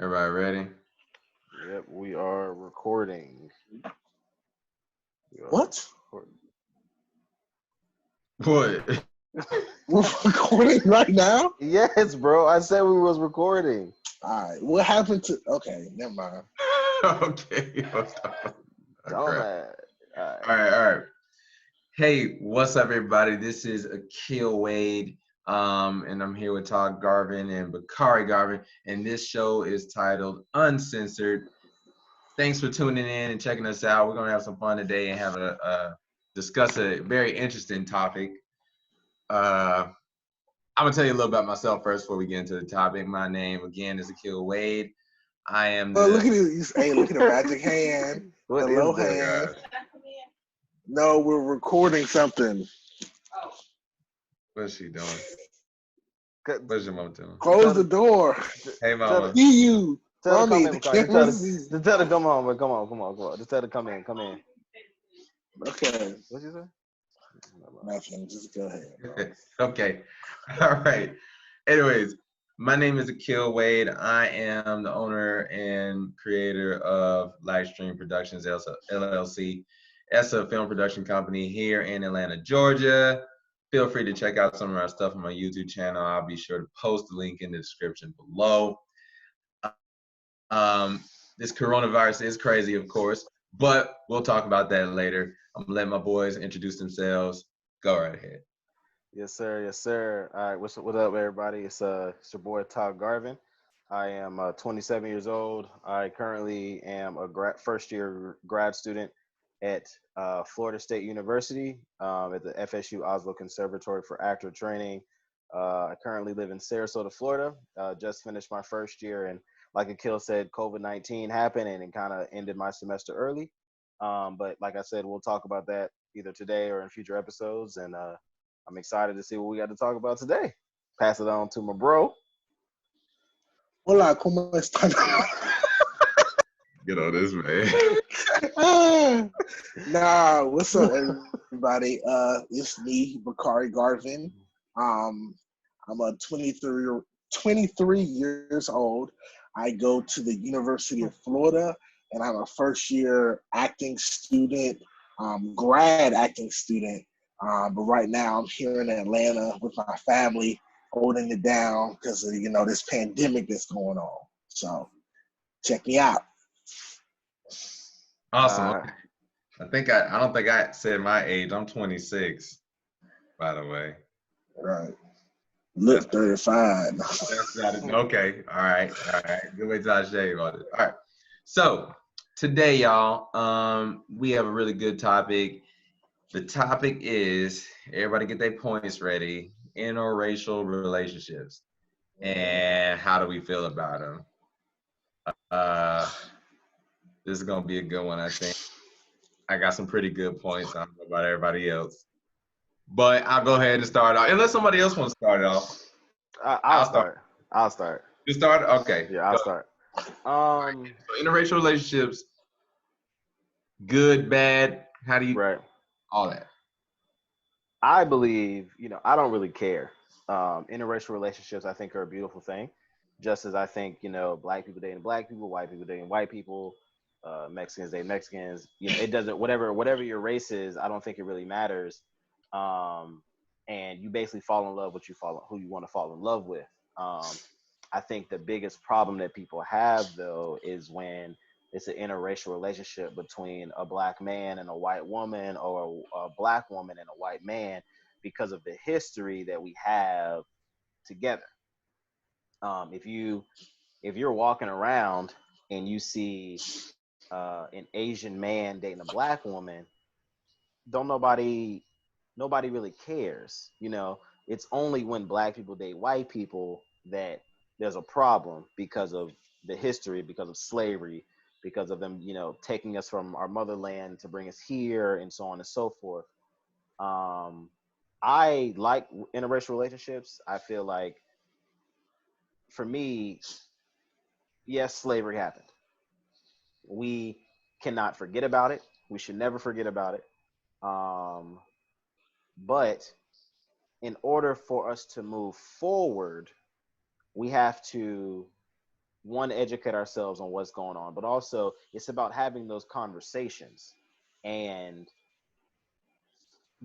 Everybody ready? Yep, we are recording. We are What? recording. What? We're recording right now? Yes, bro. I said we was recording. All right. What happened to? Okay, never mind. Okay. Oh, crap. Dumbass. All right. All right. Hey, what's up, everybody? This is Akil Wade, and I'm here with Todd Garvin and Bakari Garvin, and this show is titled Uncensored. Thanks for tuning in and checking us out. We're gonna have some fun today and have discuss a very interesting topic. I'm gonna tell you a little about myself first before we get into the topic. My name again is Akil Wade. I am Oh, look the at it. Hey, look at the magic hand. What Hello, is that? hand. No, we're recording something. what's she doing? Cut- What's your mom doing? Close the door. Hey, mama. See you. Tell her to come Mommy, in, the Bakari. camera sees you. Just tell her to come on, but come on. Just tell her to come in. Okay. What'd you say? Nothing. Just go ahead. Okay. All right. Anyways, my name is Akil Wade. I am the owner and creator of Livestream Productions LLC. That's a film production company here in Atlanta, Georgia. Feel free to check out some of our stuff on my YouTube channel. I'll be sure to post the link in the description below. This coronavirus is crazy, of course, but we'll talk about that later. I'm gonna let my boys introduce themselves. Go right ahead. Yes, sir. Yes, sir. All right. What up, everybody? It's your boy Todd Garvin. I am 27 years old. I currently am a first year grad student at Florida State University at the FSU Oslo Conservatory for Actor Training. I currently live in Sarasota, Florida. Just finished my first year, and like Akil said, COVID-19 happened and it kind of ended my semester early. But like I said, we'll talk about that either today or in future episodes. And I'm excited to see what we got to talk about today. Pass it on to my bro. Hola, ¿cómo están? Get on this, man. Nah, what's up, everybody? It's me, Bakari Garvin. I'm a 23 years old. I go to the University of Florida, and I'm a first-year acting student, grad acting student. But right now, I'm here in Atlanta with my family, holding it down because of this pandemic that's going on. So, check me out. Awesome. Okay. I don't think I said my age. I'm 26, by the way. Right. Look 35. That's not it. Okay. All right. Good way to shave on it. All right. So today, y'all, we have a really good topic. The topic is everybody get their points ready. Interracial relationships and how do we feel about them? This is gonna be a good one, I think. I got some pretty good points. I don't know about everybody else, but I'll go ahead and start off. Unless somebody else wants to start it off. I'll start. You start? Okay. Yeah, I'll start. So interracial relationships, good, bad. How do you? Right. All that. I believe, I don't really care. Interracial relationships, I think, are a beautiful thing. Just as I think, black people dating black people, white people dating white people, Mexicans dating Mexicans. It doesn't. Whatever your race is, I don't think it really matters. And you basically fall in love with who you want to fall in love with. I think the biggest problem that people have, though, is when it's an interracial relationship between a black man and a white woman, or a black woman and a white man, because of the history that we have together. If you're walking around and you see an Asian man dating a black woman, don't nobody really cares. It's only when black people date white people that there's a problem because of the history, because of slavery, because of them, taking us from our motherland to bring us here, and so on and so forth. I like interracial relationships. I feel like, for me, yes, slavery happened. We cannot forget about it. We should never forget about it. But in order for us to move forward, we have to one, educate ourselves on what's going on, but also it's about having those conversations. And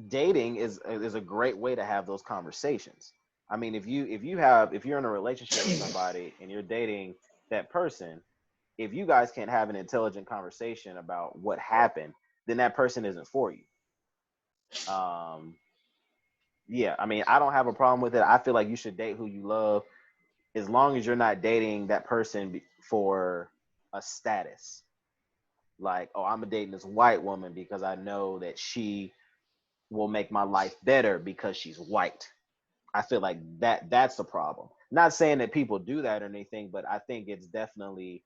dating is a great way to have those conversations. I mean, if you're in a relationship with somebody and you're dating that person, if you guys can't have an intelligent conversation about what happened, then that person isn't for you. Um, yeah, I mean, I don't have a problem with it. I feel like you should date who you love, as long as you're not dating that person for a status. Like, oh, I'm dating this white woman because I know that she will make my life better because she's white. I feel like that's the problem. Not saying that people do that or anything, but I think it's definitely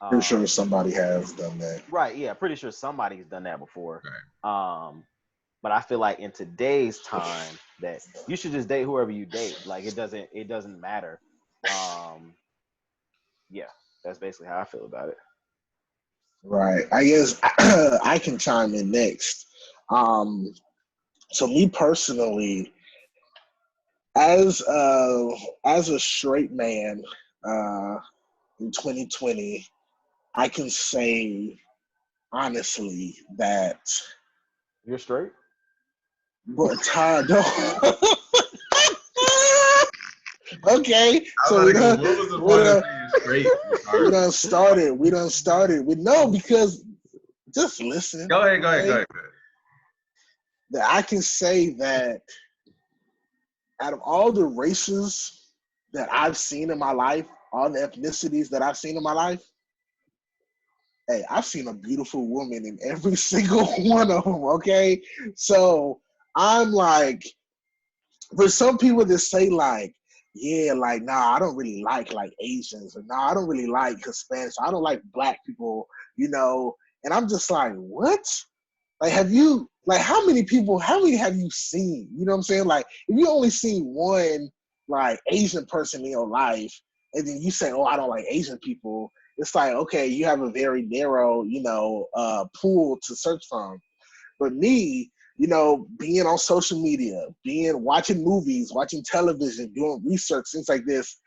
Pretty sure um, somebody has done that. right. Yeah, pretty sure somebody's done that before. Right. But I feel like in today's time that you should just date whoever you date. Like it doesn't matter. Um, yeah, that's basically how I feel about it. Right. I guess I can chime in next. Um, so me personally, as as a straight man uh, in 2020, I can say honestly that You're straight? what Todd don't. Okay, I was so about to go, what was the point of saying straight? we done started. We done started. We know because just listen. Go ahead. Okay? That I can say that out of all the races that I've seen in my life, all the ethnicities that I've seen in my life, hey, I've seen a beautiful woman in every single one of them. Okay, so I'm like, for some people that say like, yeah, like nah, I don't really like Asians, or nah, I don't really like Hispanics, I don't like black people, you know, and I'm just like, what? Like, have you like how many have you seen? You know what I'm saying? Like, if you only seen one like Asian person in your life, and then you say, oh, I don't like Asian people, it's like, okay, you have a very narrow, pool to search from. But me, being on social media, being watching movies, watching television, doing research, things like this,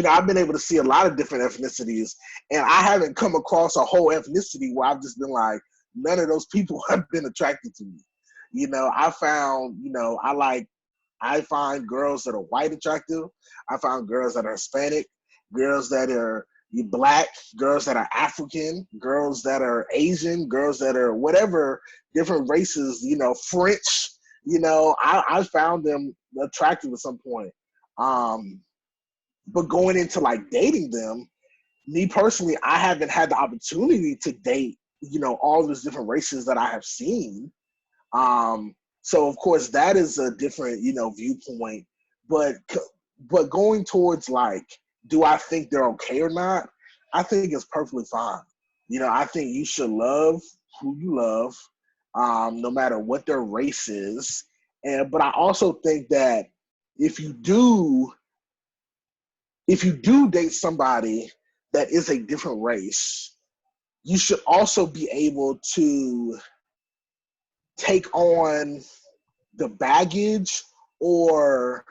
I've been able to see a lot of different ethnicities, and I haven't come across a whole ethnicity where I've just been like, none of those people have been attracted to me. I found, I find girls that are white attractive. I found girls that are Hispanic, girls that are black, girls that are African, girls that are Asian, girls that are whatever different races, French. I found them attractive at some point. But going into like dating them, me personally, I haven't had the opportunity to date, all those different races that I have seen. So of course that is a different, viewpoint. But but going towards like, do I think they're okay or not? I think it's perfectly fine. I think you should love who you love, no matter what their race is. But I also think that if you do date somebody that is a different race, you should also be able to take on the baggage or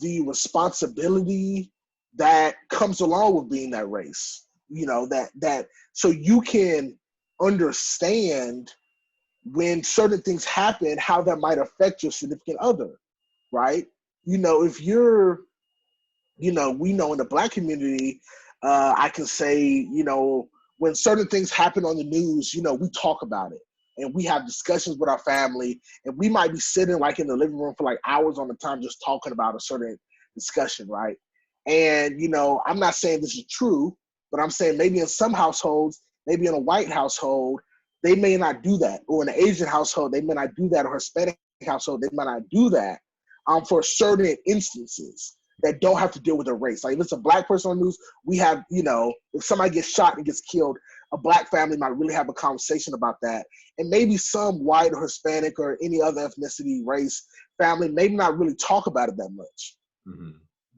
the responsibility that comes along with being that race. That so you can understand when certain things happen, how that might affect your significant other, right? If you're, we know in the black community, I can say, when certain things happen on the news, we talk about it and we have discussions with our family, and we might be sitting like in the living room for like hours on the time just talking about a certain discussion, right? And I'm not saying this is true, but I'm saying maybe in some households, maybe in a white household, they may not do that, or in an Asian household, they may not do that, or Hispanic household, they might not do that, for certain instances that don't have to deal with their race. Like if it's a black person on the news, we have, if somebody gets shot and gets killed, a black family might really have a conversation about that. And maybe some white or Hispanic or any other ethnicity, race, family, maybe not really talk about it that much. Mm-hmm.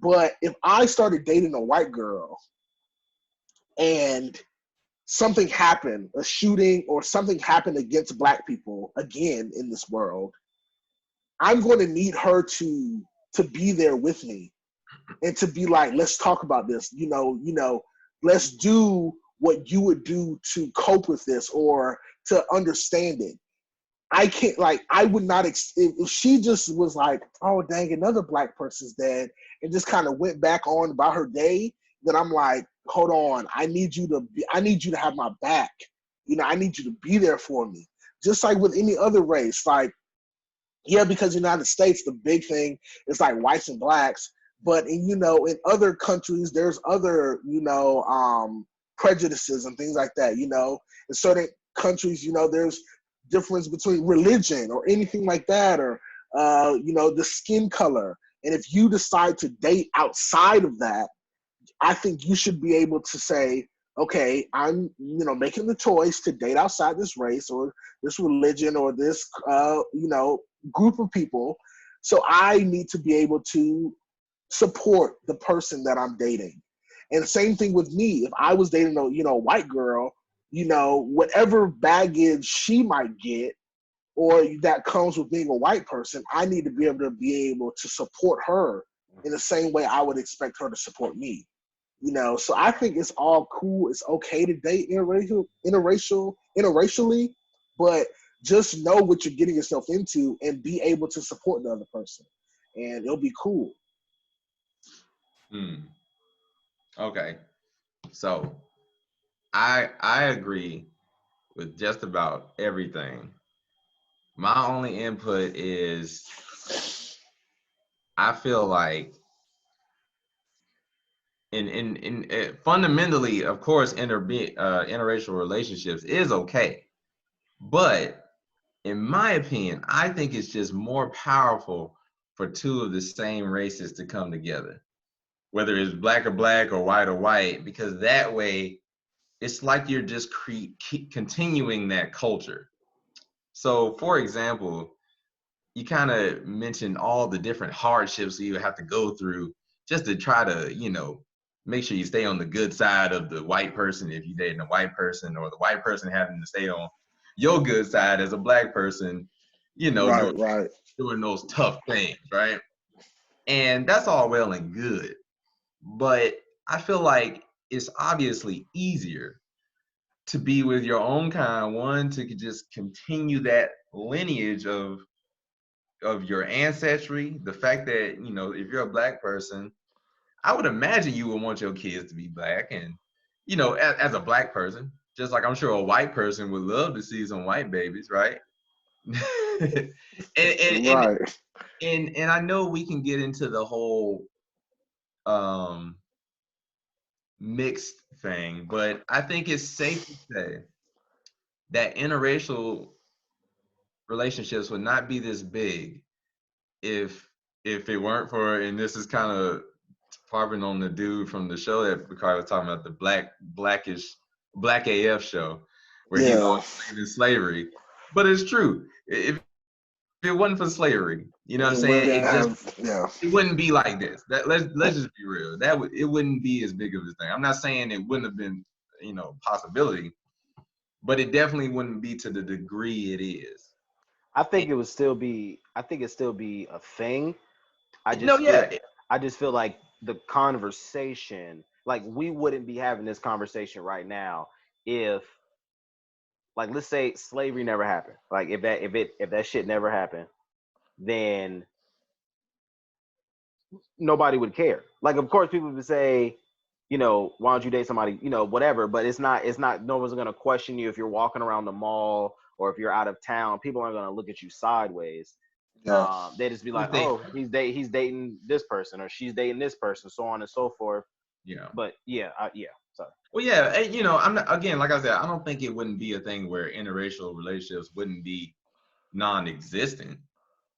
But if I started dating a white girl and something happened, a shooting or something happened against black people again in this world, I'm going to need her to be there with me and to be like, let's talk about this. let's do what you would do to cope with this or to understand it. I can't, like, I would not, if she just was like, oh, dang, another black person's dead, and just kind of went back on about her day, then I'm like, hold on, I need you to have my back. I need you to be there for me. Just like with any other race, like, yeah, because United States, the big thing is like whites and blacks, but in other countries, there's other, prejudices and things like that, in certain countries, there's difference between religion or anything like that, or the skin color. And if you decide to date outside of that, I think you should be able to say, okay, I'm making the choice to date outside this race or this religion or this group of people. So I need to be able to support the person that I'm dating. And same thing with me. If I was dating a white girl, whatever baggage she might get or that comes with being a white person, I need to be able to support her in the same way I would expect her to support me. So I think it's all cool. It's okay to date interracially, but just know what you're getting yourself into and be able to support the other person, and it'll be cool. Okay, so I agree with just about everything. My only input is I feel like fundamentally, of course, interracial relationships is okay, but in my opinion, I think it's just more powerful for two of the same races to come together, whether it's black or white, because that way it's like you're just keep continuing that culture. So, for example, you kind of mentioned all the different hardships you have to go through just to try to, make sure you stay on the good side of the white person if you're dating a white person, or the white person having to stay on your good side as a black person, Right, right. doing those tough things, right? And that's all well and good. But I feel like it's obviously easier to be with your own kind, one, to just continue that lineage of your ancestry. The fact that, if you're a black person, I would imagine you would want your kids to be black. And, as a black person, just like I'm sure a white person would love to see some white babies, right? and, and, and Right. and I know we can get into the whole um mixed thing, but I think it's safe to say that interracial relationships would not be this big if it weren't for, and this is kind of harping on the dude from the show that Ricardo was talking about, the black AF show, where he Yeah. lost in slavery. But it's true. If it wasn't for slavery, you know what I'm It saying? wouldn't have. Yeah. It wouldn't be like this. That let's just be real. It wouldn't be as big of a thing. I'm not saying it wouldn't have been, possibility, but it definitely wouldn't be to the degree it is. I think it would still be. I think it still be a thing. I No, just feel. yeah, I just feel like the conversation, like we wouldn't be having this conversation right now if, like, let's say slavery never happened. Like, if that shit never happened, then nobody would care. Like, of course, people would say, why don't you date somebody, whatever. But it's not. No one's gonna question you if you're walking around the mall or if you're out of town. People aren't gonna look at you sideways. Yeah. They just be I like, would think, oh, he's dating this person or she's dating this person, so on and so forth. yeah. But yeah, yeah. Sorry. Well, yeah, I'm not, again, like I said, I don't think it wouldn't be a thing where interracial relationships wouldn't be non-existent,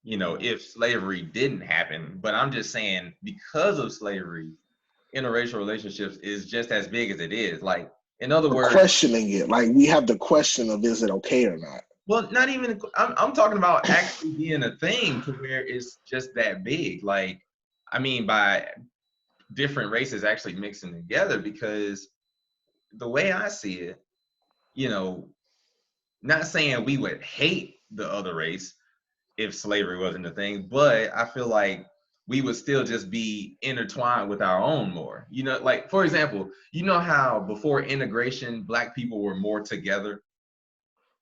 Mm-hmm. if slavery didn't happen. But I'm just saying, because of slavery, interracial relationships is just as big as it is. Like, in other We're words, questioning it. Like we have the question of is it okay or not? well, not even, I'm talking about actually being a thing to where it's just that big. Like, I mean, by different races actually mixing together, because the way I see it, you know, not saying we would hate the other race if slavery wasn't a thing, but I feel like we would still just be intertwined with our own more. You know, like for example, you know how before integration, Black people were more together.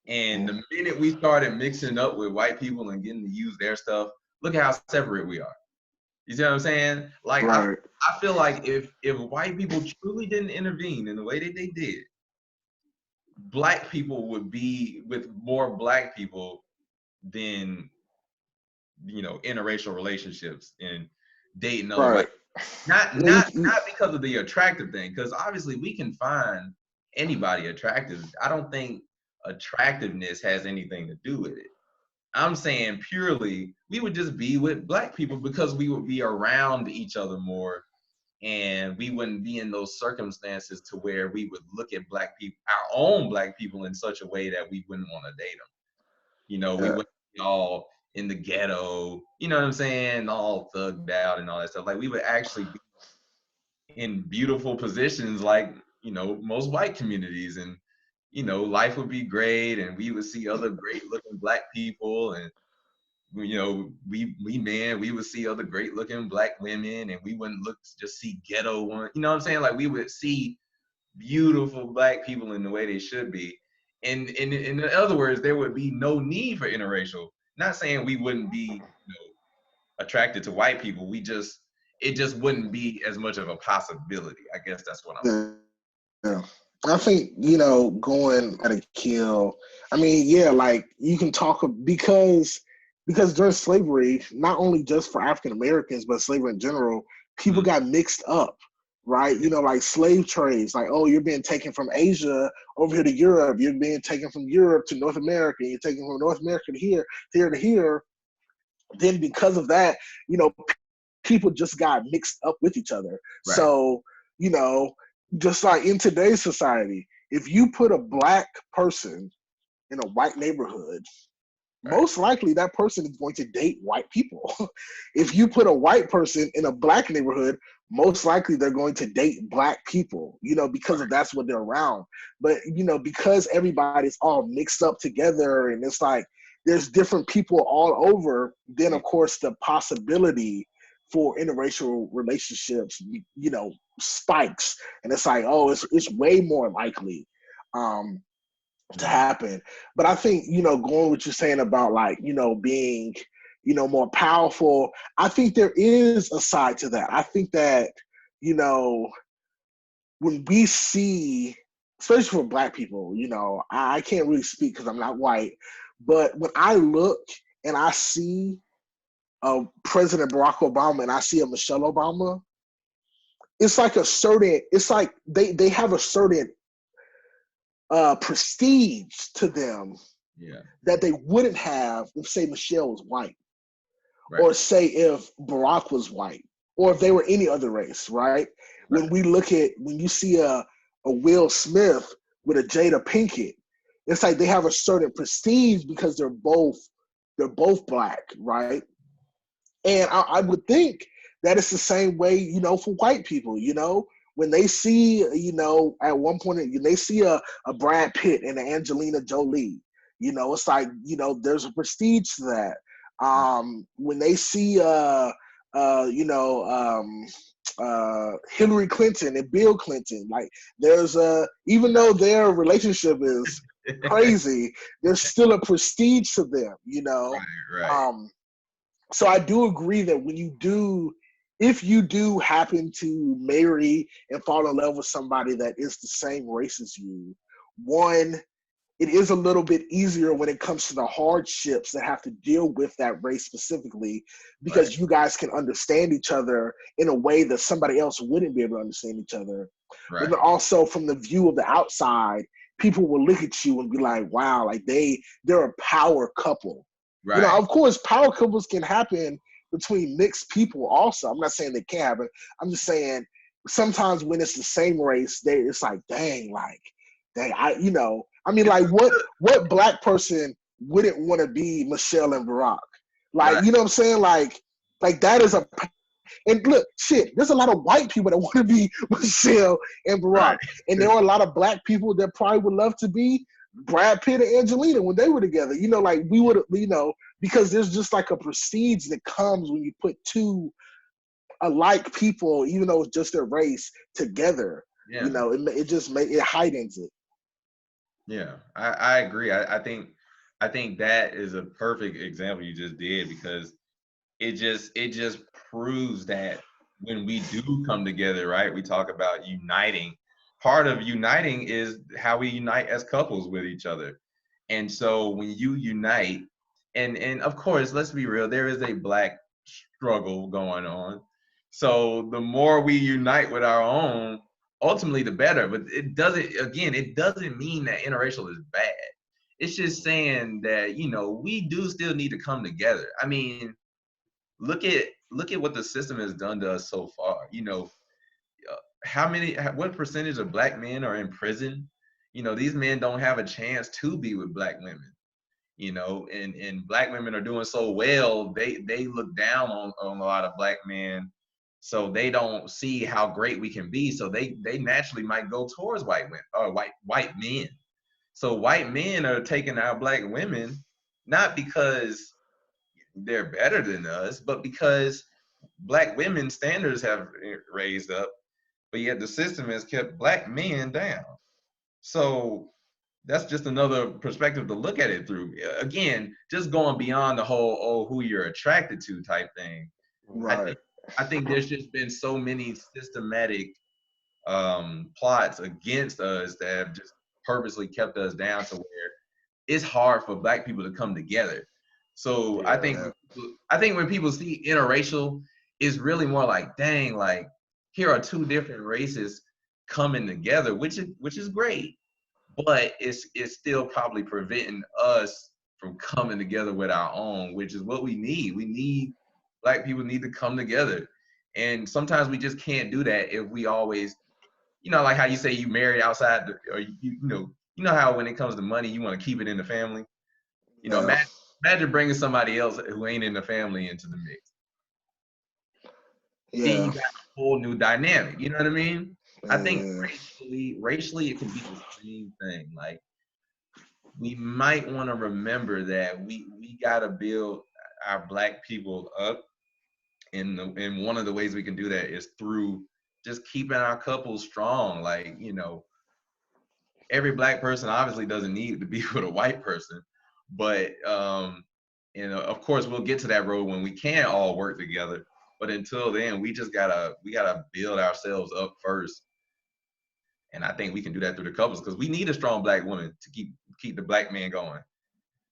And the minute we started mixing up with white people and getting to use their stuff, look how separate we are. You see what I'm saying? Like Right. I feel like if white people truly didn't intervene in the way that they did, Black people would be with more Black people than, you know, interracial relationships and dating other white. Right. Not because of the attractive thing, because obviously we can find anybody attractive. I don't think attractiveness has anything to do with it. I'm saying purely we would just be with Black people because we would be around each other more, and we wouldn't be in those circumstances to where we would look at Black people, our own Black people, in such a way that we wouldn't want to date them. You know, we wouldn't be all in the ghetto, you know what I'm saying, all thugged out and all that stuff. Like we would actually be in beautiful positions like, you know, most white communities, and, you know, life would be great, and we would see other great looking Black people, and, you know, we would see other great looking Black women, and we wouldn't just see ghetto one, you know what I'm saying? Like we would see beautiful Black people in the way they should be. And in other words, there would be no need for interracial. Not saying we wouldn't be, you know, attracted to white people. It just wouldn't be as much of a possibility. I guess that's what I'm saying. Yeah. I think, you know, going at a kill, I mean, yeah, like you can talk because during slavery, not only just for African Americans, but slavery in general, people got mixed up, right? You know, like slave trades, like, oh, you're being taken from Asia over here to Europe, you're being taken from Europe to North America, you're taken from North America to here to here. Then because of that, you know, people just got mixed up with each other. Right. So, you know, just like in today's society, if you put a Black person in a white neighborhood, most likely that person is going to date white people. If you put a white person in a Black neighborhood, most likely they're going to date Black people, you know, because of that's what they're around. But, you know, because everybody's all mixed up together and it's like there's different people all over, then of course the possibility for interracial relationships, you know, spikes. And it's like, oh, it's way more likely to happen. But I think, you know, going what you're saying about like, you know, being, you know, more powerful, I think there is a side to that. I think that, you know, when we see, especially for Black people, you know, I can't really speak because I'm not white, but when I look and I see President Barack Obama and I see a Michelle Obama, it's like it's like they have a certain prestige to them that they wouldn't have if, say, Michelle was white, or say if Barack was white, or if they were any other race, right? When you see a Will Smith with a Jada Pinkett, it's like they have a certain prestige because they're both Black, right? And I would think that it's the same way, you know, for white people, you know, when they see, you know, at one point, they see a Brad Pitt and an Angelina Jolie, you know, it's like, you know, there's a prestige to that. When they see, you know, Hillary Clinton and Bill Clinton, like there's even though their relationship is crazy, there's still a prestige to them, you know? So I do agree that if you do happen to marry and fall in love with somebody that is the same race as you, one, it is a little bit easier when it comes to the hardships that have to deal with that race specifically, because you guys can understand each other in a way that somebody else wouldn't be able to understand each other. But then also from the view of the outside, people will look at you and be like, wow, like they're a power couple. You know, of course, power couples can happen between mixed people also. I'm not saying they can't happen. I'm just saying sometimes when it's the same race, it's like, dang, you know, I mean, like what Black person wouldn't want to be Michelle and Barack? Like, you know what I'm saying? Like that is and look, shit, there's a lot of white people that want to be Michelle and Barack. And there are a lot of Black people that probably would love to be Brad Pitt and Angelina when they were together. You know, like we would, you know, because there's just like a prestige that comes when you put two alike people, even though it's just their race, together. Yeah. It just it heightens it. Yeah, I agree. I think that is a perfect example you just did, because it just proves that when we do come together, right? We talk about uniting. Part of uniting is how we unite as couples with each other. And so when you unite, and of course, let's be real, there is a black struggle going on. So the more we unite with our own, ultimately the better. But it doesn't mean that interracial is bad. It's just saying that, we do still need to come together. I mean, look at what the system has done to us so far. What percentage of black men are in prison? These men don't have a chance to be with black women. And black women are doing so well, they look down on a lot of black men, so they don't see how great we can be. So they naturally might go towards white women or white men. So white men are taking our black women, not because they're better than us, but because black women's standards have raised up, but yet the system has kept black men down. So that's just another perspective to look at it through. Again, just going beyond the whole who you're attracted to type thing. I Right. think I think there's just been so many systematic plots against us that have just purposely kept us down to where it's hard for black people to come together. So Yeah. I think when people see interracial, it's really more like, dang, like here are two different races coming together, which is great, but it's still probably preventing us from coming together with our own, which is what we need. Black people need to come together, and sometimes we just can't do that if we always, like how you say you marry outside, or you know how when it comes to money, you want to keep it in the family. Yeah. Imagine bringing somebody else who ain't in the family into the mix. Then you Yeah. got a whole new dynamic. You know what I mean? I think Yeah. racially, it can be the same thing. Like, we might want to remember that we gotta build our black people up, and one of the ways we can do that is through just keeping our couples strong. Like, every black person obviously doesn't need to be with a white person, but of course we'll get to that road when we can all work together. But until then, we gotta build ourselves up first, and I think we can do that through the couples, because we need a strong black woman to keep the black man going.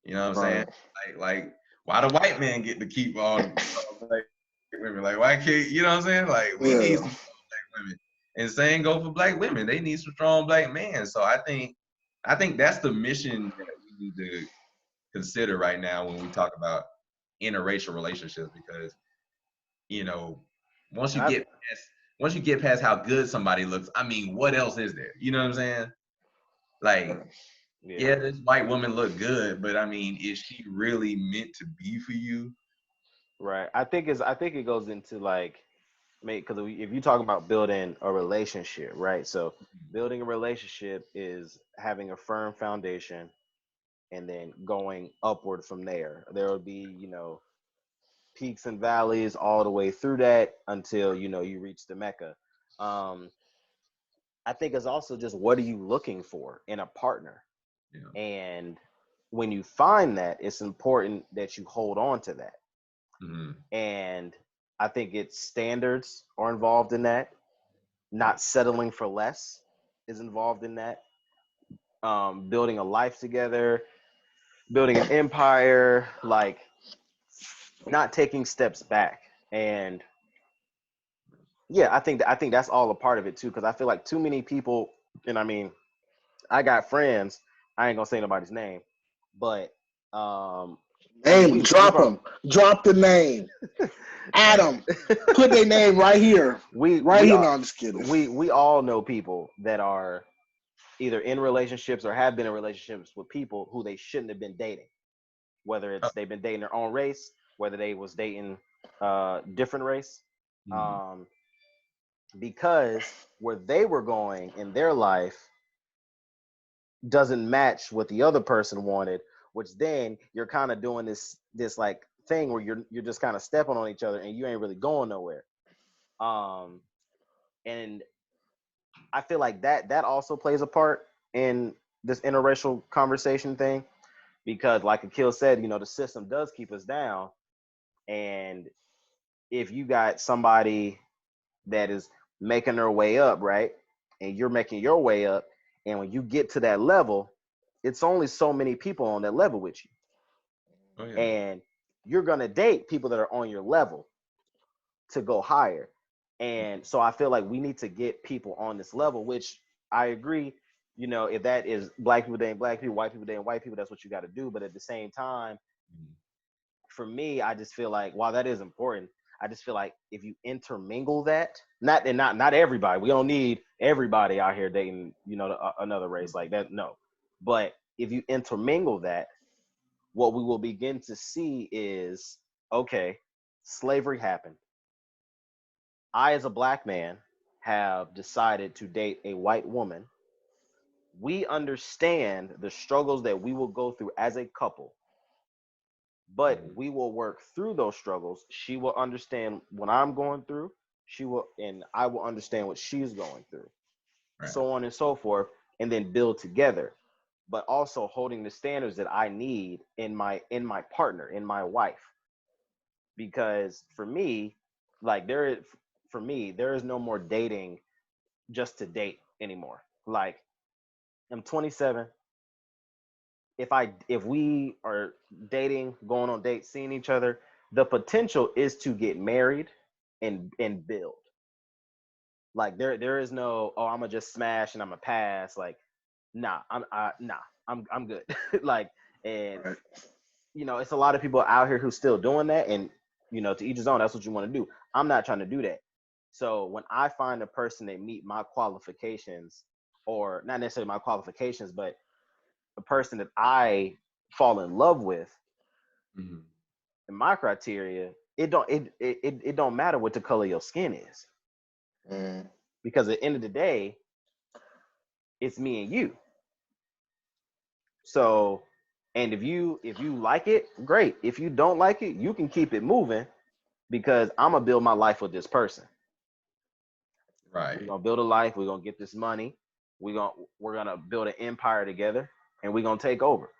You know what I'm saying? Right. Like why the white man get to keep all the black women? Like, why can't, you know what I'm saying? Like, we need Yeah. some black women. And same go for black women. They need some strong black men. So I think that's the mission that we need to consider right now when we talk about interracial relationships, because, you know, once And you I get past once you get past how good somebody looks, I mean, what else is there? You know what I'm saying? Like, yeah. yeah, this white woman look good, but I mean, is she really meant to be for you? Right. I think it goes into like, because if you talk about building a relationship, right? So building a relationship is having a firm foundation and then going upward from there. There will be, peaks and valleys all the way through that until you reach the Mecca. Um, I think it's also just, what are you looking for in a partner? Yeah. And when you find that, it's important that you hold on to that. Mm-hmm. And I think it's standards are involved in that. Not settling for less is involved in that. Building a life together, building an empire, like not taking steps back. And yeah, I think that's all a part of it too, because I feel like too many people, and I mean, I got friends. I ain't gonna say nobody's name, but I mean, Name, we drop from them. Drop the name. Adam. Put their name right here. we Right we here. all No, I'm just kidding. we all know people that are either in relationships or have been in relationships with people who they shouldn't have been dating. Whether Oh, it's they've been dating their own race, whether they was dating different race, mm-hmm. um, because where they were going in their life doesn't match what the other person wanted, which then you're kind of doing this like thing where you're just kind of stepping on each other and you ain't really going nowhere. Um, and I feel like that also plays a part in this interracial conversation thing because, like Akil said, the system does keep us down. And if you got somebody that is making their way up, right, and you're making your way up, and when you get to that level, it's only so many people on that level with you, Oh yeah. and you're gonna date people that are on your level to go higher. And so I feel like we need to get people on this level, which I agree, if that is black people dating black people, white people dating white people, that's what you got to do. But at the same time, Mhm. for me, I just feel like while that is important, I just feel like if you intermingle that, not everybody, we don't need everybody out here dating, another race like that. No, but if you intermingle that, what we will begin to see is, okay, slavery happened. I, as a black man, have decided to date a white woman. We understand the struggles that we will go through as a couple, but Mhm. we will work through those struggles. She will understand what I'm going through. And I will understand what she's going through, Right. so on and so forth, and then build together. But also holding the standards that I need in my partner, in my wife, because for me, there is no more dating just to date anymore. Like, I'm 27. If we are dating, going on dates, seeing each other, the potential is to get married and build. Like, there is no, oh, I'm gonna just smash and I'm gonna pass. Like, I'm good. Like, and Right. it's a lot of people out here who still doing that, and to each his own. That's what you want to do. I'm not trying to do that. So when I find a person that meet my qualifications, or not necessarily my qualifications, but a person that I fall in love with, Mhm. in my criteria, it don't matter what the color of your skin is, Mm. because at the end of the day, it's me and you. So, and if you like it, great. If you don't like it, you can keep it moving, because I'm gonna build my life with this person. We're Right. gonna build a life. We're gonna get this money. We're gonna build an empire together, and we're gonna take over.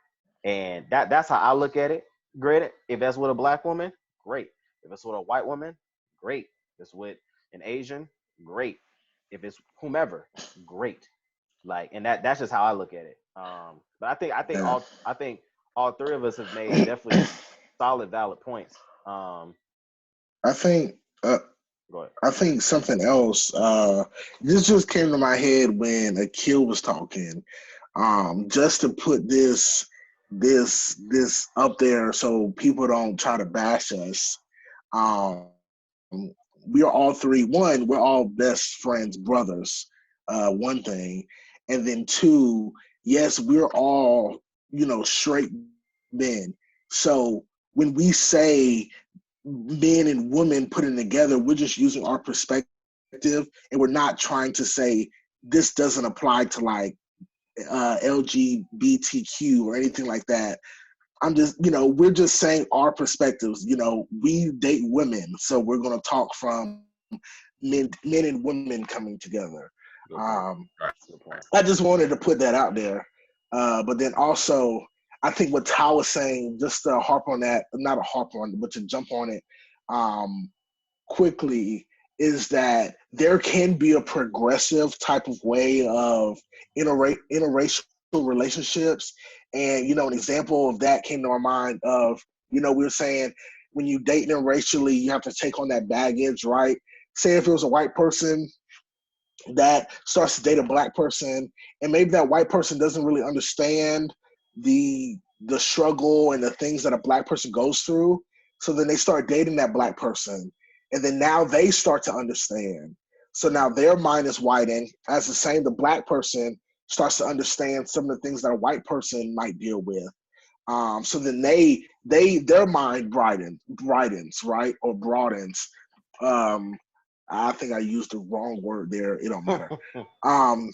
And that's how I look at it. Great. If that's with a black woman, great. If it's with a white woman, great. If it's with an Asian, great. If it's whomever, great. Like, and that's just how I look at it. But Yeah. I think all three of us have made definitely solid, valid points. I think Go ahead. I think something else. This just came to my head when Akil was talking. Just to put this up there so people don't try to bash us. Um, we are all three. One, we're all best friends, brothers. One thing, and then two, yes, we're all straight men. So when we say men and women putting together, we're just using our perspective, and we're not trying to say this doesn't apply to like LGBTQ or anything like that. I'm just, we're just saying our perspectives. We date women, so we're going to talk from men and women coming together. Good point. Right. Good point. I just wanted to put that out there. But then also, I think what Ty was saying, just to harp on that, not a harp on, but to jump on it um, quickly, is that there can be a progressive type of way of interracial relationships. And, an example of that came to our mind of, we were saying when you date interracially, you have to take on that baggage, right? Say if it was a white person that starts to date a black person, and maybe that white person doesn't really understand the struggle and the things that a black person goes through. So then they start dating that black person, and then now they start to understand. So now their mind is widened. As the same, the black person starts to understand some of the things that a white person might deal with. So then their mind brightens, right, or broadens. Um, I think I used the wrong word there. It don't matter. Um,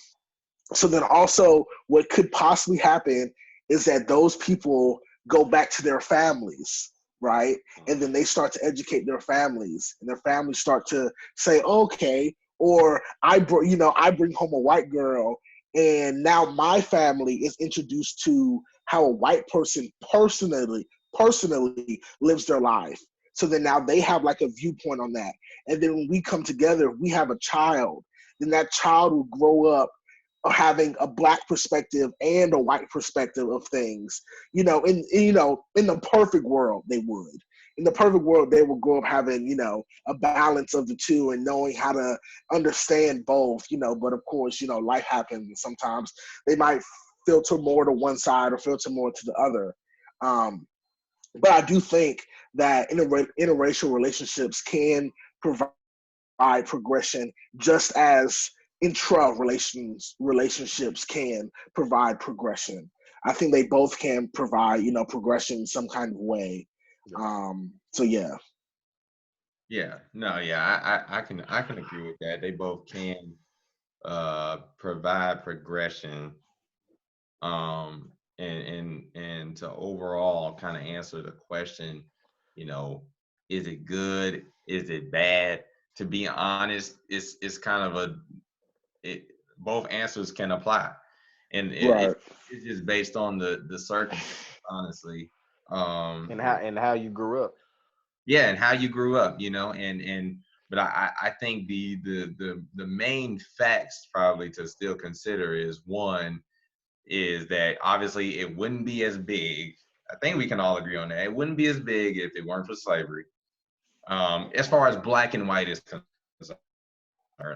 so then also what could possibly happen is that those people go back to their families. right? And then they start to educate their families, and their families start to say, okay, or I bring home a white girl, and now my family is introduced to how a white person personally lives their life. So then now they have like a viewpoint on that. And then when we come together, we have a child. Then that child will grow up having a black perspective and a white perspective of things. In the perfect world, they would. In the perfect world, they would grow up having, a balance of the two and knowing how to understand both, but of course, life happens and sometimes they might filter more to one side or filter more to the other. But I do think that interracial relationships can provide progression just as relationships can provide progression. I think they both can provide, progression in some kind of way. So yeah. Yeah, no, yeah, I can agree with that. They both can provide progression. And to overall kind of answer the question, you know, is it good? Is it bad? To be honest, it's kind of it both answers can apply. And Right. it's just based on the circumstance, honestly. And how you grew up. Yeah, and how you grew up, and but I think the main facts probably to still consider is one is that obviously it wouldn't be as big. I think we can all agree on that. It wouldn't be as big if it weren't for slavery. As far as black and white is concerned,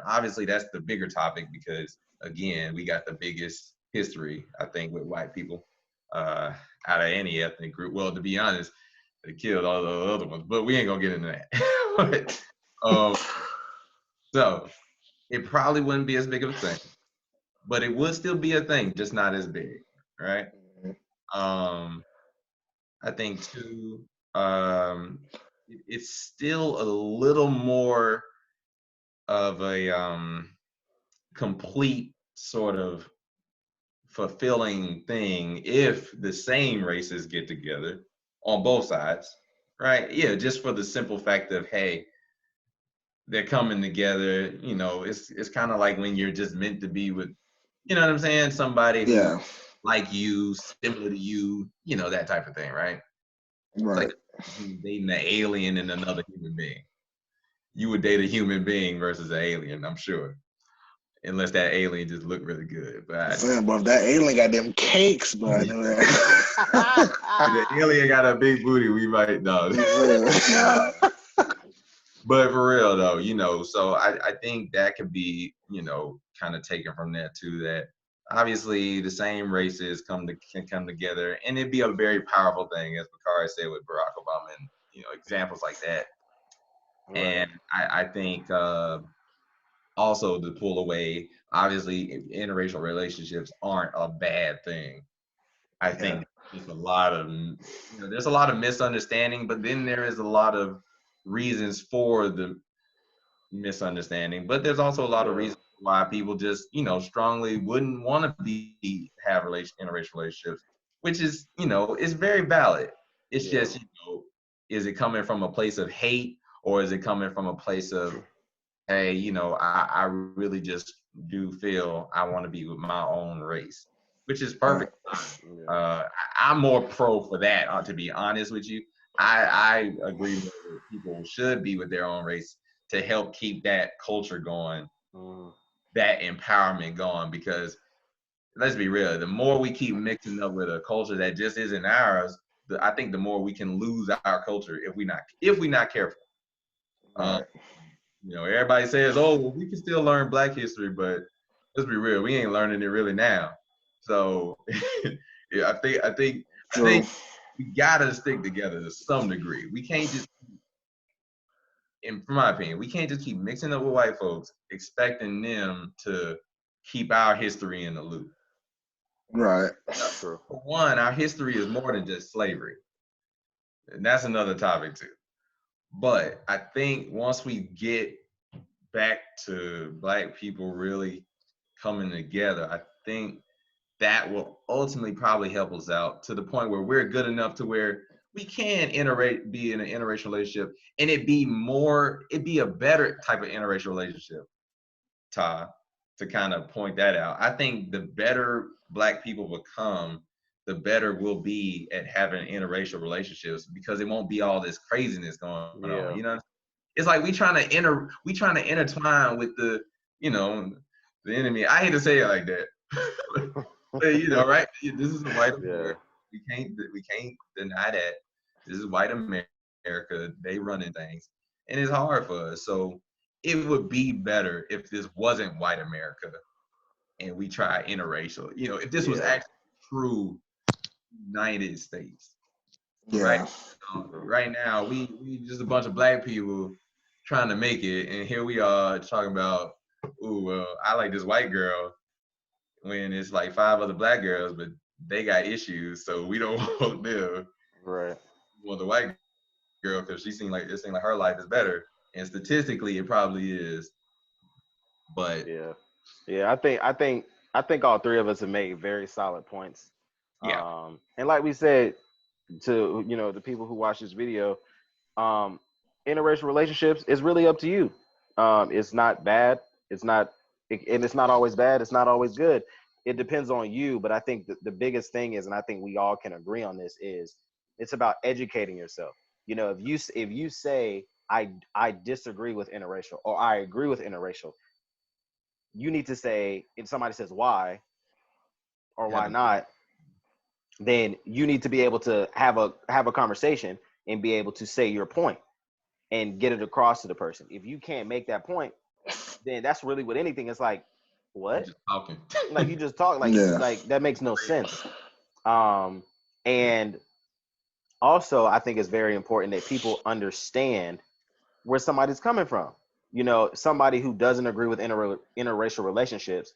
obviously that's the bigger topic because again, we got the biggest history, I think, with white people out of any ethnic group. Well, to be honest, they killed all the other ones, but we ain't gonna get into that. but, so it probably wouldn't be as big of a thing, but it would still be a thing, just not as big, right? Um, I think too, it's still a little more of a complete sort of fulfilling thing if the same races get together on both sides, right? Yeah, just for the simple fact of hey, they're coming together. It's kind of like when you're just meant to be with, you know what I'm saying, somebody who Yeah. like you, similar to you, that type of thing, right? It's like Right. dating an alien and another human being. You would date a human being versus an alien, I'm sure. Unless that alien just looked really good. But Saying, but if that alien got them cakes, but the alien got a big booty, we might know. But for real though, so I think that could be, kind of taken from that too, that obviously the same races can come together and it'd be a very powerful thing, as Bakari said with Barack Obama and, examples like that. Right. And I think also to pull away, obviously interracial relationships aren't a bad thing. I think there's a lot of there's a lot of misunderstanding, but then there is a lot of reasons for the misunderstanding. But there's also a lot of Yeah. reasons why people just strongly wouldn't want to have interracial relationships, which is very valid. It's Yeah. just is it coming from a place of hate or is it coming from a place of hey, I really just do feel I want to be with my own race, which is Right. perfect. I'm more pro for that, to be honest with you. I agree more that people should be with their own race to help keep that culture going, Mhm. that empowerment going, because let's be real, the more we keep mixing up with a culture that just isn't ours, I think the more we can lose our culture if we not careful. Um, Right. Everybody says, "Oh, well, we can still learn Black history," but let's be real, we ain't learning it really now. So, yeah, I think True. we gotta stick together to some degree. We can't just, in my opinion, we can't just keep mixing up with white folks, expecting them to keep our history in the loop. Right. True. For one, our history is more than just slavery, and that's another topic too. But I think once we get back to Black people really coming together, I think that will ultimately probably help us out to the point where we're good enough to where we can be in an interracial relationship, and it'd be a better type of interracial relationship, Ty, to kind of point that out. I think the better Black people become, the better we'll be at having interracial relationships, because it won't be all this craziness going on. Yeah. You know, it's like we trying to intertwine with the enemy. I hate to say it like that, but right? This is white America. We can't deny that this is white America. They running things, and it's hard for us. So it would be better if this wasn't white America and we try interracial. If this was actually true United States, right? Yeah. Right now, we just a bunch of Black people trying to make it, and here we are talking about, ooh, well, I like this white girl, when it's like 5 other Black girls, but they got issues, so we don't want them. Right. We want the white girl because it seems like her life is better, and statistically, it probably is. But Yeah. I think all three of us have made very solid points. yeah, And like we said to the people who watch this video, interracial relationships is really up to you. It's not bad. It's not, and it's not always bad. It's not always good. It depends on you. But I think the biggest thing is, and I think we all can agree on this, is it's about educating yourself. If you say I disagree with interracial, or I agree with interracial, you need to say, if somebody says why or why not, then you need to be able to have a conversation and be able to say your point and get it across to the person. If you can't make that point, then that's really what anything is like. What? just talking. Like you just talk, like Yeah. like that makes no sense. And also, I think it's very important that people understand where somebody's coming from. Somebody who doesn't agree with interracial relationships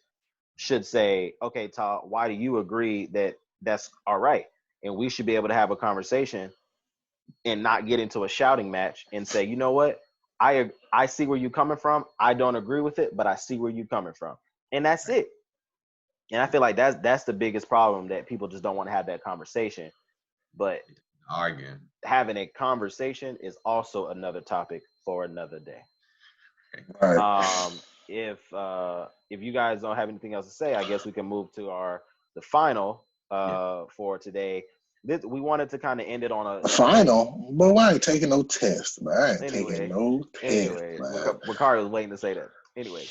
should say, okay, Todd, why do you agree that that's all right? And we should be able to have a conversation and not get into a shouting match and say, you know what? I see where you're coming from. I don't agree with it, but I see where you're coming from. And that's it. And I feel like that's the biggest problem, that people just don't want to have that conversation. But Arguing. having a conversation is also another topic for another day. Right. If you guys don't have anything else to say, I guess we can move to the final for today. We wanted to kind of end it on a Final, but I ain't taking no test, man. I ain't anyway. taking no test, man. Ricardo was waiting to say that. Anyway,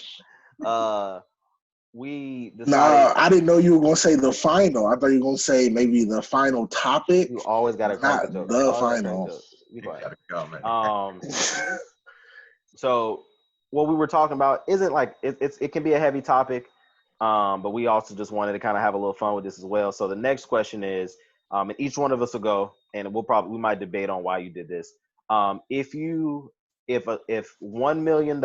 we decided. Nah, I didn't know you were gonna say the final. I thought you were gonna say maybe the final topic. You always got to crack not the joke. the final. Be quiet. Go, So what we were talking about isn't like it can be a heavy topic, but we also just wanted to kind of have a little fun with this as well. So the next question is, and each one of us will go, and we might debate on why you did this. If $1 million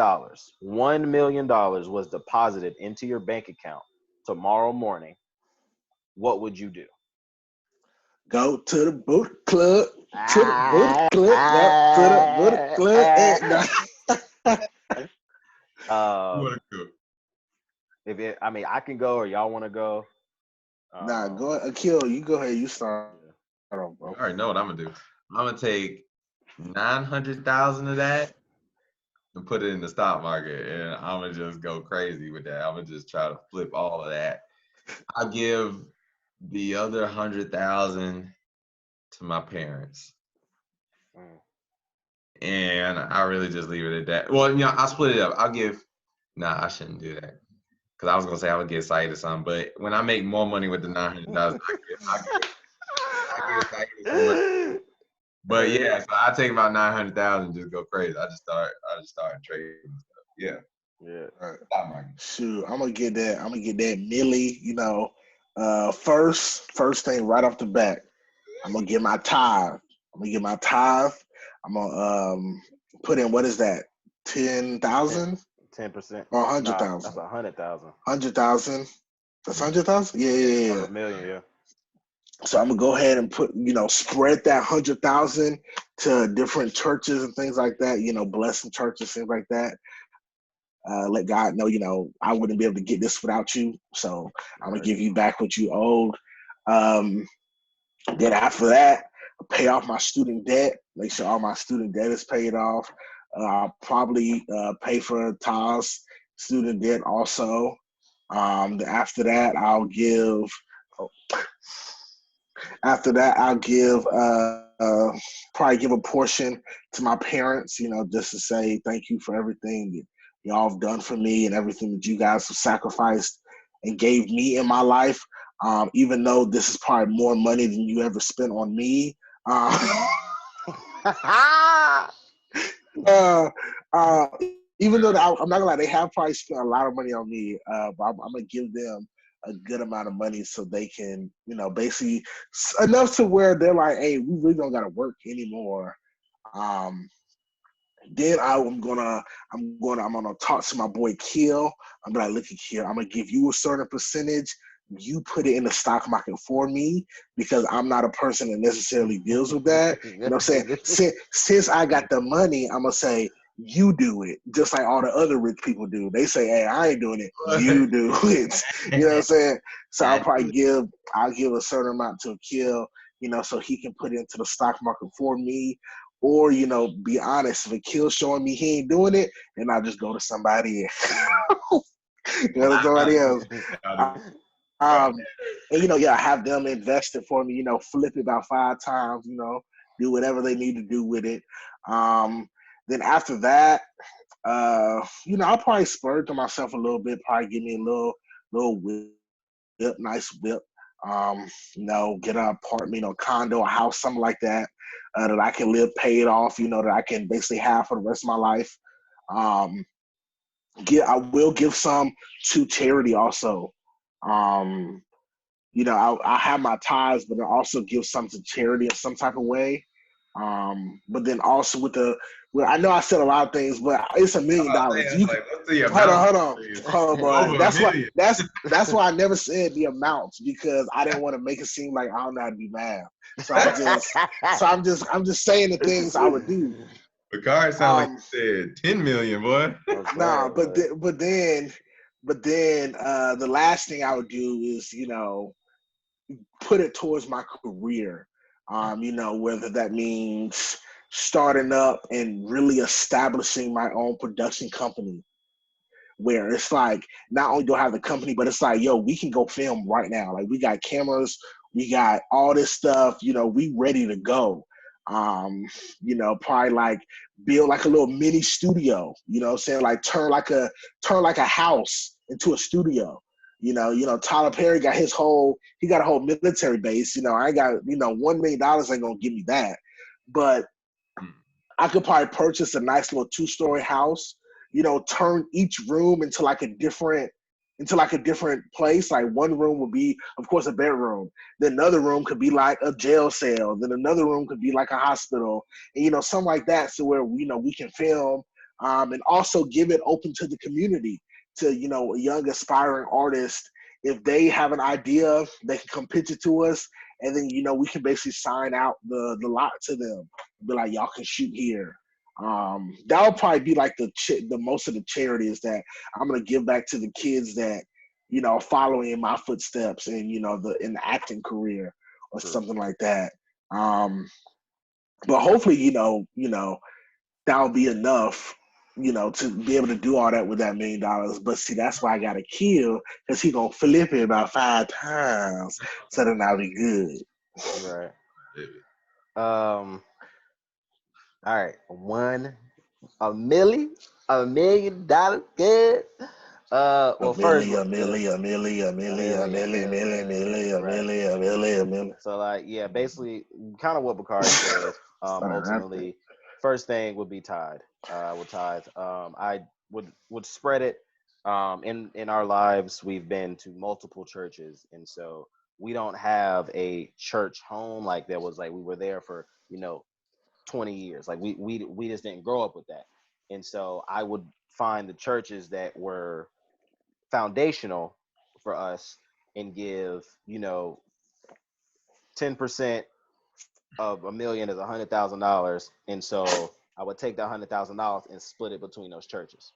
was deposited into your bank account tomorrow morning, what would you do? Go to the boot club. To the boot club. To the boot club at night. I can go, or y'all want to go. Nah, go ahead. Akil, you go ahead. You start off, bro. I already know what I'm gonna do. I'm gonna take 900,000 of that and put it in the stock market, and I'm gonna just go crazy with that. I'm gonna just try to flip all of that. I'll give the other 100,000 to my parents, and I really just leave it at that. Well, I'll split it up. I shouldn't do that, because I was gonna say I would get Saeed or something. But when I make more money with the 900,000, I get Saeed so much. But yeah, so I take about 900,000 and just go crazy. I just start trading stuff. Yeah. Right. Shoot, I'm gonna get that milli. First thing right off the bat, I'm gonna get my tithe. I'm gonna put in, what is that? 10,000? 10%. Or 100,000? That's 100,000. 100,000. That's 100,000? Yeah. $1 million, yeah. So I'm gonna go ahead and spread that 100,000 to different churches and things like that. Blessing churches, things like that. Let God know, I wouldn't be able to get this without you. So I'm gonna give you back what you owed. Then after that, pay off my student debt, make sure all my student debt is paid off. I'll probably pay for Ta's student debt also. After that, I'll give. After that, I'll give probably give a portion to my parents. Just to say thank you for everything that y'all have done for me and everything that you guys have sacrificed and gave me in my life. Even though this is probably more money than you ever spent on me. Even though I'm not gonna lie, they have probably spent a lot of money on me, but I'm gonna give them a good amount of money so they can, basically enough to where they're like, hey, we really don't gotta work anymore. Then I'm gonna talk to my boy Kill. I'm like, look at Kill, I'm gonna give you a certain percentage. You put it in the stock market for me because I'm not a person that necessarily deals with that. You know what I'm saying? Since I got the money, I'm gonna say you do it, just like all the other rich people do. They say, hey, I ain't doing it. You do it. You know what I'm saying? So I'll give a certain amount to Kill, so he can put it into the stock market for me. Or, be honest, if a Kill showing me he ain't doing it, then I'll just go to somebody else. Go to somebody else. And have them invest it for me, flip it about 5 times, do whatever they need to do with it. Then after that, I'll probably splurge on myself a little bit, probably give me a little whip, nice whip. Get an apartment, condo, a house, something like that, that I can live paid off, that I can basically have for the rest of my life. I will give some to charity also. I have my ties, but I also give some to charity in some type of way. But then also I know I said a lot of things, but it's $1 million. What's the hold amount? on, bro. Over That's why I never said the amounts because I didn't want to make it seem like I don't know how to do math. So I'm just saying the things I would do. Bakari sounded like you said 10 million, boy. Nah, but then the last thing I would do is put it towards my career. Whether that means starting up and really establishing my own production company where it's like not only do I have the company, but it's like, yo, we can go film right now. Like we got cameras, we got all this stuff, we ready to go. Probably like build like a little mini studio, saying like turn like a house into a studio. Tyler Perry got he got a whole military base. I got, $1 million ain't gonna give me that. But I could probably purchase a nice little 2-story house, turn each room into like a different place. Like one room would be, of course, a bedroom. Then another room could be like a jail cell. Then another room could be like a hospital. And, something like that. So where, we can film and also give it open to the community, to, a young aspiring artist. If they have an idea, they can come pitch it to us. And then, we can basically sign out the lot to them. Be like, y'all can shoot here. That'll probably be like the most of the charities that I'm gonna give back to the kids that are following in my footsteps and in the acting career or something like that. But hopefully that'll be enough to be able to do all that with that $1 million. But see, that's why I gotta kill, because he gonna flip it about 5 times, so then I'll be good. Right. All right, $1 million good. Well, first, a million. So like, yeah, basically, kind of what Bakari said. Ultimately, first thing would be tithe. With tithe, I would spread it. In our lives, we've been to multiple churches, and so we don't have a church home like there was. Like we were there for 20 years. Like we just didn't grow up with that. And so I would find the churches that were foundational for us and give 10% of $1 million is $100,000. And so I would take that $100,000 and split it between those churches.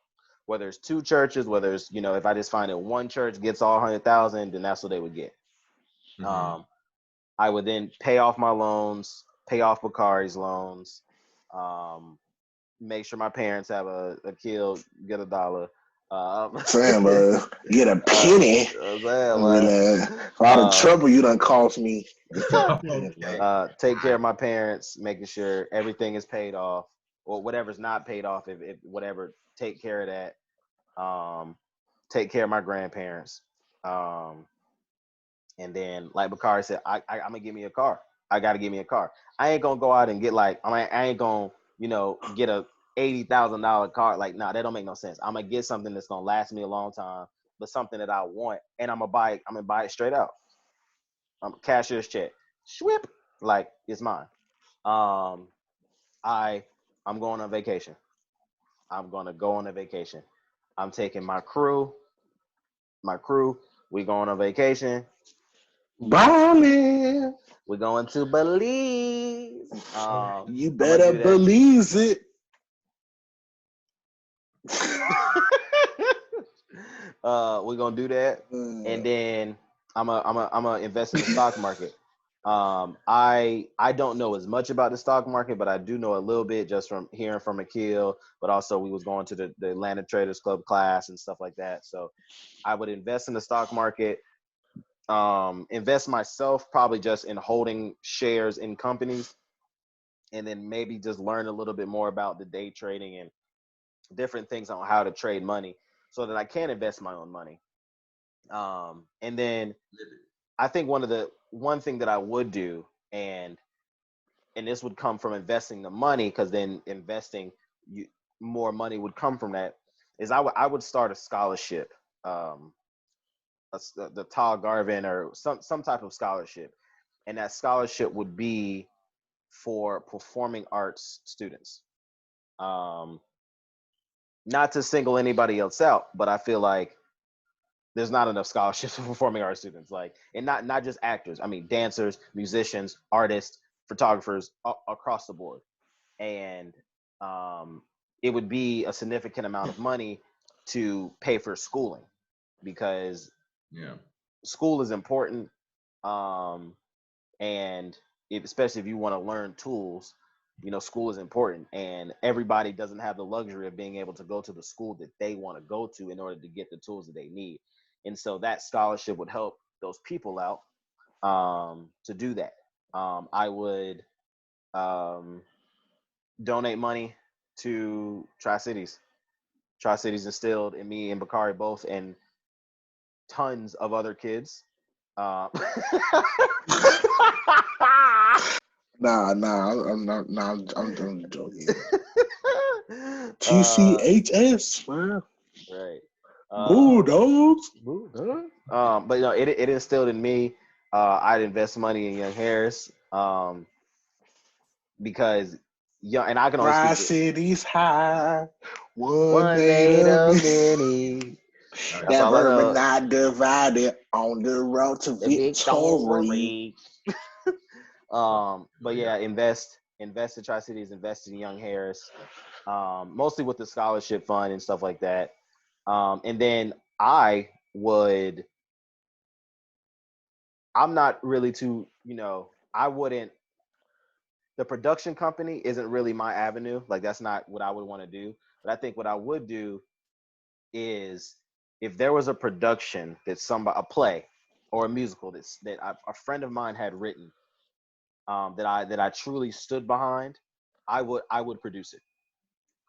Whether it's 2 churches, whether it's if I just find that one church gets all 100,000, then that's what they would get. I would then pay off my loans, pay off Bakari's loans, make sure my parents have a kill, get $1. Saying, get a penny. For all the trouble you done caused me. Okay. Take care of my parents, making sure everything is paid off, or whatever's not paid off, if whatever, take care of that. Take care of my grandparents. And then, like Bakari said, I'm gonna give me a car. I gotta give me a car. I ain't gonna go out and get like, I ain't gonna, get a $80,000 car. Like, nah, that don't make no sense. I'm gonna get something that's gonna last me a long time, but something that I want, and I'm gonna buy it. I'm gonna buy it straight out. Cashier's check, swip, like it's mine. Um, I'm going on vacation. I'm gonna go on a vacation. I'm taking my crew. We going on vacation. Balling. We're going to Belize. You I'm gonna better do that. believe it. We're gonna do that, and then I'm a invest in the stock market. I don't know as much about the stock market, but I do know a little bit just from hearing from Akil. But also, we was going to the Atlanta Traders Club class and stuff like that. So I would invest in the stock market. Invest myself probably just in holding shares in companies, and then maybe just learn a little bit more about the day trading and different things on how to trade money, so that I can invest my own money. And then I think one thing that I would do, and this would come from investing the money, because then investing more money would come from that, is I would start a scholarship, the Tall Garvin or some type of scholarship, and that scholarship would be for performing arts students. Not to single anybody else out, but I feel like there's not enough scholarships for performing arts students, like, and not just actors. I mean, dancers, musicians, artists, photographers, across the board. And it would be a significant amount of money to pay for schooling, because school is important. And especially if you want to learn tools, school is important, and everybody doesn't have the luxury of being able to go to the school that they want to go to in order to get the tools that they need. And so that scholarship would help those people out, to do that. I would donate money to Tri-Cities. Tri-Cities instilled in me and Bakari both, and tons of other kids. Uh, I'm not. Nah, I'm joking. TCHS, man. Right. Bulldogs. But it instilled in me. I'd invest money in Young Harris, because and I can only speak Tri-Cities high. One one made made of of me. many. That's all I Never but know. not divided on the road to The victory. But yeah, invest in Tri-Cities, invest in Young Harris, mostly with the scholarship fund and stuff like that. And then I'm not really too, I wouldn't, the production company isn't really my avenue. Like, that's not what I would want to do. But I think what I would do is, if there was a production that a play or a musical that a friend of mine had written, that I truly stood behind, I would produce it.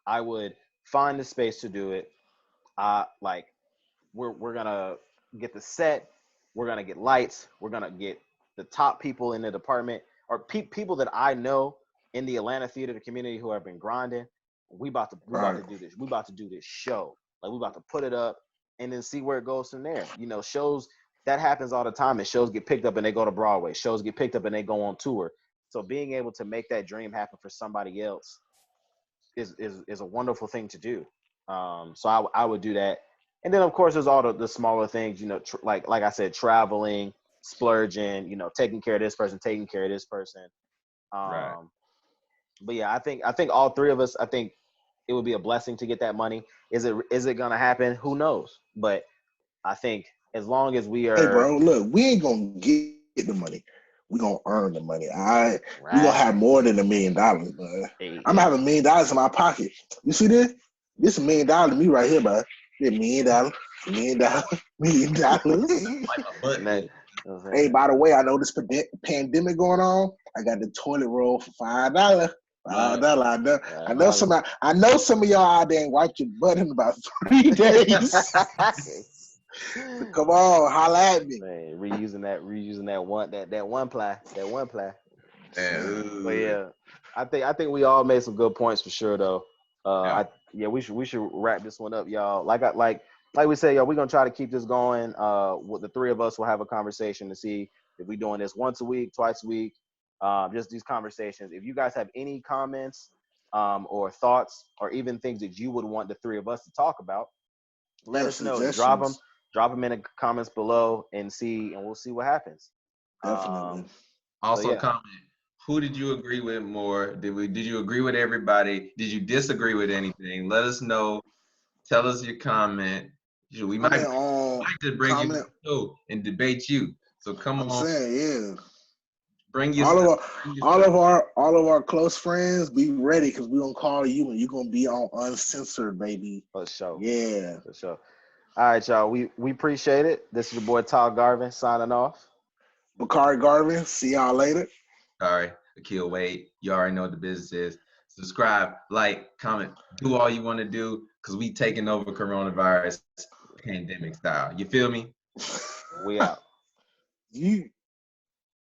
I would find the space to do it. Like, we're gonna get the set, we're gonna get lights, we're gonna get the top people in the department, or people that I know in the Atlanta theater community who have been grinding. We about to do this. We about to do this show. Like, we about to put it up and then see where it goes from there. Shows that happens all the time, and shows get picked up and they go to Broadway. Shows get picked up and they go on tour. So being able to make that dream happen for somebody else is a wonderful thing to do. So I would do that. And then, of course, there's all the smaller things, like I said, traveling, splurging, taking care of this person, taking care of this person. Right. But yeah, I think all three of us, I think it would be a blessing to get that money. Is it gonna happen? Who knows? But I think as long as we Hey, are, bro, look, we ain't gonna get the money. we gonna earn the money. All right, we gonna have Right. more than $1 million, man. Hey, I'm gonna have $1 million in my pocket. You see this? This $1 million to me right here, man. This $1 million, $1 million, $1 million. Like a butt man, dick. Hey, by the way, I know this pandemic going on. I got the toilet roll for $5. $5. I know some. I know some of y'all out there ain't wiped your butt in about 3 days. So come on, holla at me. Man, reusing that one ply. But Yeah. yeah, I think we all made some good points for sure though. We should wrap this one up, y'all. Like we said, y'all, we're gonna try to keep this going. With the three of us will have a conversation to see if we're doing this once a week, twice a week. Just these conversations. If you guys have any comments, or thoughts, or even things that you would want the three of us to talk about, let us know. Drop them in the comments below, and we'll see what happens. Definitely. Also, comment. Who did you agree with more? Did you agree with everybody? Did you disagree with anything? Let us know. Tell us your comment. We might just bring you to the show and debate you. So come on. I'm saying, yeah. Bring your all of our close friends, be ready because we're gonna call you and you're gonna be on Uncensored, baby. For sure. Yeah. For sure. All right, y'all. We appreciate it. This is your boy Todd Garvin signing off. Bakari Garvin. See y'all later. Sorry, Akil Wade. You already know what the business is. Subscribe, like, comment, do all you want to do because we taking over coronavirus pandemic style. You feel me? We out. You